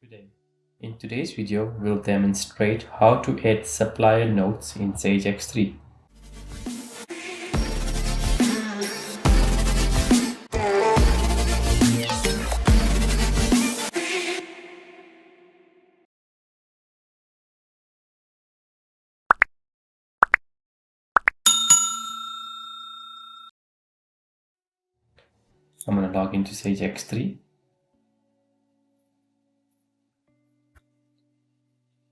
today. In today's video, we'll demonstrate how to add supplier notes in Sage X3. I'm going to log into Sage X3.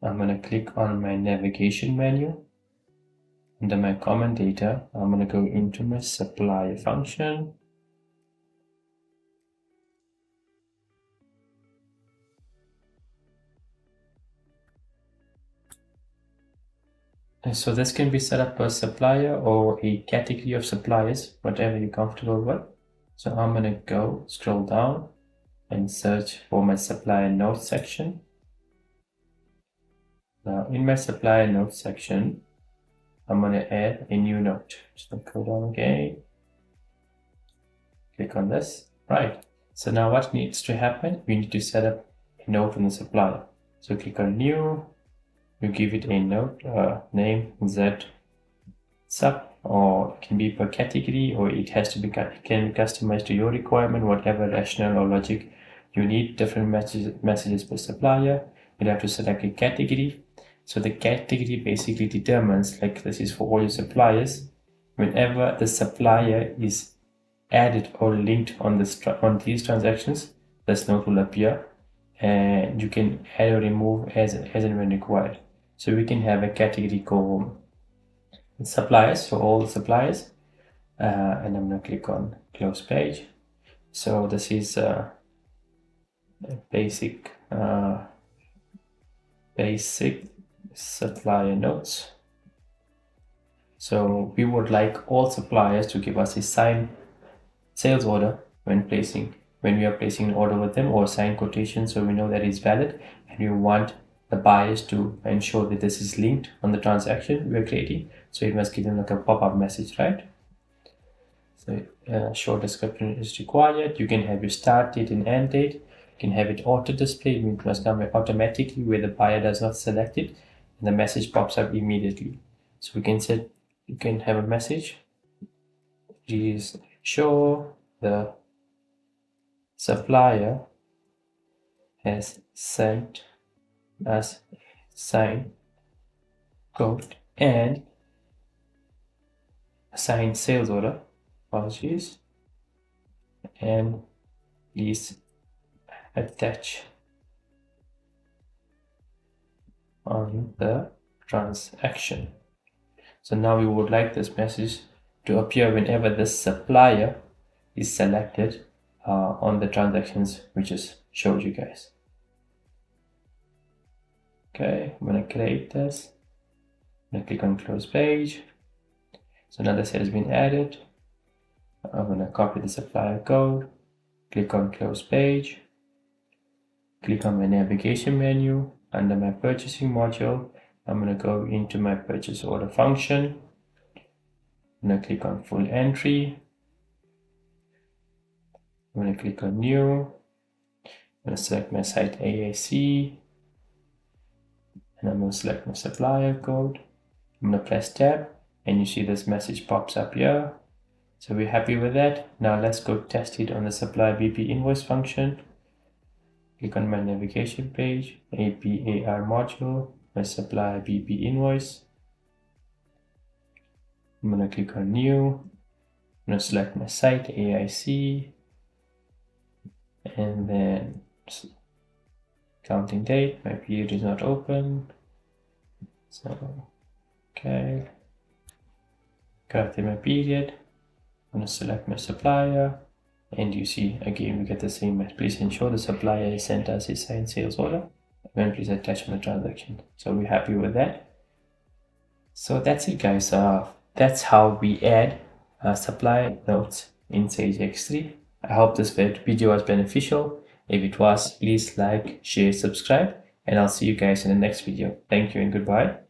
I'm going to click on my navigation menu. Under my common data, I'm going to go into my supplier function. And so this can be set up per supplier or a category of suppliers, whatever you're comfortable with. So I'm going to scroll down and search for my supplier notes section. Now in my supplier notes section, I'm going to add a new note. Just going to go down again. Click on this. Right. So now what needs to happen? We need to set up a note on the supplier. So click on new. You give it a note name Z sub, or it can be per category, or it has to be can be customized to your requirement, whatever rationale or logic you need. Different messages per supplier. You'll have to select a category. So the category basically determines, like this is for all your suppliers, whenever the supplier is added or linked on these transactions, this note will appear, and you can add or remove as and when required. So we can have a category called suppliers, so all the suppliers, and I'm going to click on close page. So this is a basic supplier notes. So we would like all suppliers to give us a signed sales order when we are placing an order with them, or signed quotation, so we know that it's valid, and we want the buyers to ensure that this is linked on the transaction we are creating. So it must give them like a pop-up message, right? So short description is required. You can have your start date and end date. You can have it auto display. It must come automatically where the buyer does not select it, and the message pops up immediately. So we can set, you can have a message. Please show the supplier has sent us signed code and signed sales order, apologies, and please attach on the transaction. So now we would like this message to appear whenever the supplier is selected on the transactions we just showed you guys. Okay, I'm going to create this. I'm going to click on close page. So now this has been added. I'm going to copy the supplier code, click on close page, click on my navigation menu. Under my purchasing module, I'm going to go into my purchase order function. I'm going to click on full entry. I'm going to click on new. I'm going to select my site AAC. And I'm going to select my supplier code. I'm going to press tab, and you see this message pops up here. So we're happy with that. Now let's go test it on the supplier BP invoice function. Click on my navigation page, APAR module, my supplier BP invoice. I'm going to click on new. I'm going to select my site AIC, and then counting date. My period is not open. So, okay. Corrected my period. I'm going to select my supplier, and you see again we get the same message. Please ensure the supplier has sent us a signed sales order, and then please attach on the transaction. So we're happy with that. So that's it, guys. That's how we add supplier notes in Sage X3. I hope this video was beneficial. If it was, please like, share, subscribe, and I'll see you guys in the next video. Thank you and goodbye.